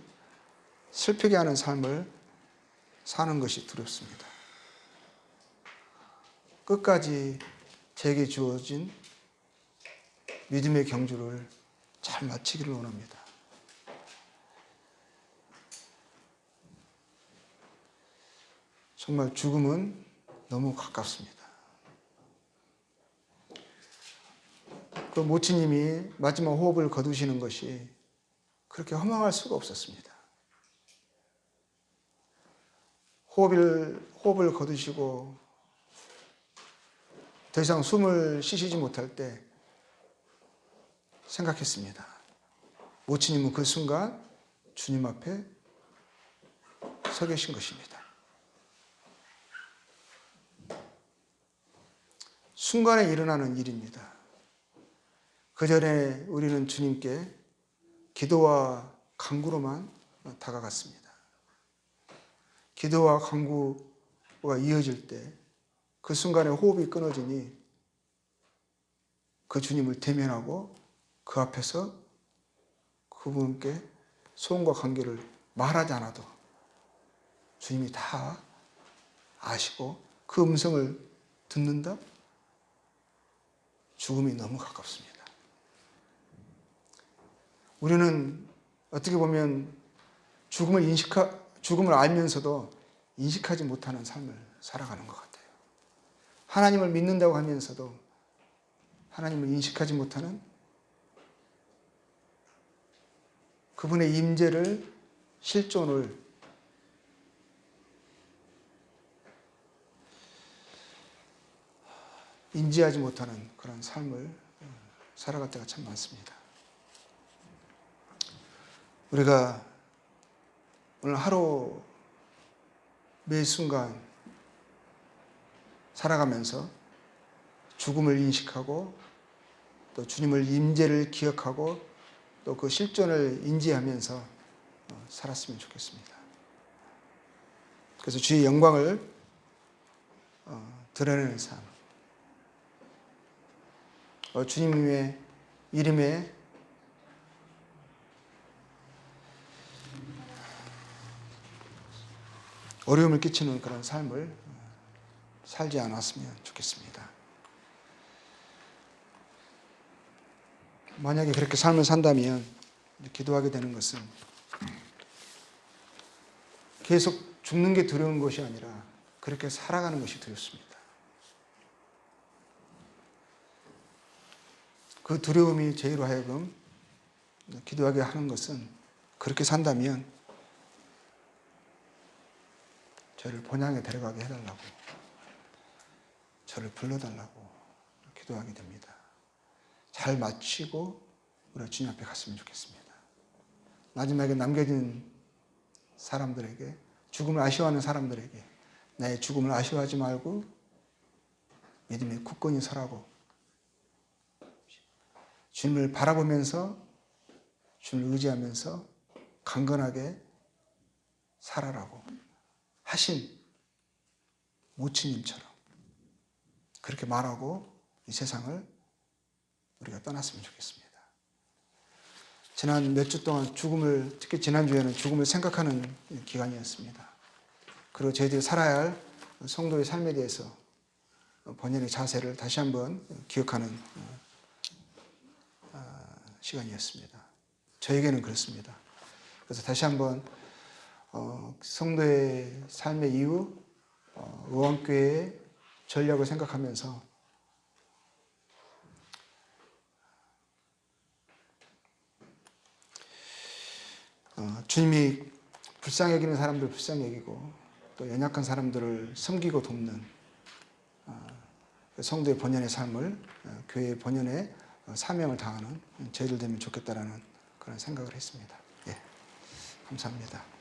슬프게 하는 삶을 사는 것이 두렵습니다. 끝까지 제게 주어진 믿음의 경주를 잘 마치기를 원합니다. 정말 죽음은 너무 가깝습니다. 그 모치님이 마지막 호흡을 거두시는 것이 그렇게 허망할 수가 없었습니다. 호흡을 거두시고 더 이상 숨을 쉬시지 못할 때 생각했습니다. 모치님은 그 순간 주님 앞에 서 계신 것입니다. 순간에 일어나는 일입니다. 그 전에 우리는 주님께 기도와 간구로만 다가갔습니다. 기도와 간구가 이어질 때 그 순간에 호흡이 끊어지니 그 주님을 대면하고 그 앞에서 그분께 소원과 관계를 말하지 않아도 주님이 다 아시고 그 음성을 듣는다? 죽음이 너무 가깝습니다. 우리는 어떻게 보면 죽음을 알면서도 인식하지 못하는 삶을 살아가는 것 같아요. 하나님을 믿는다고 하면서도 하나님을 인식하지 못하는 그분의 임재를, 실존을 인지하지 못하는 그런 삶을 살아갈 때가 참 많습니다. 우리가 오늘 하루 매 순간 살아가면서 죽음을 인식하고 또 주님을 임재를 기억하고 또 그 실존을 인지하면서 살았으면 좋겠습니다. 그래서 주의 영광을 드러내는 삶, 주님의 이름에 어려움을 끼치는 그런 삶을 살지 않았으면 좋겠습니다. 만약에 그렇게 삶을 산다면 기도하게 되는 것은 계속 죽는 게 두려운 것이 아니라 그렇게 살아가는 것이 두렵습니다. 그 두려움이 저희로 하여금 기도하게 하는 것은 그렇게 산다면 저를 본향에 데려가게 해달라고, 저를 불러달라고 기도하게 됩니다. 잘 마치고 우리가 주님 앞에 갔으면 좋겠습니다. 마지막에 남겨진 사람들에게, 죽음을 아쉬워하는 사람들에게 나의 죽음을 아쉬워하지 말고 믿음에 굳건히 서라고, 주님을 바라보면서 주님을 의지하면서 강건하게 살아라고 하신 모친님처럼 그렇게 말하고 이 세상을 우리가 떠났으면 좋겠습니다. 지난 몇 주 동안 죽음을, 특히 지난주에는 죽음을 생각하는 기간이었습니다. 그리고 저희들이 살아야 할 성도의 삶에 대해서 본연의 자세를 다시 한번 기억하는 시간이었습니다. 저에게는 그렇습니다. 그래서 다시 한번 성도의 삶의 이후 의원교회의 전략을 생각하면서 주님이 불쌍히 여기는 사람들 불쌍히 여기고 또 연약한 사람들을 섬기고 돕는 성도의 본연의 삶을, 교회의 본연의 사명을 다하는 저희들 되면 좋겠다라는 그런 생각을 했습니다. 예, 감사합니다.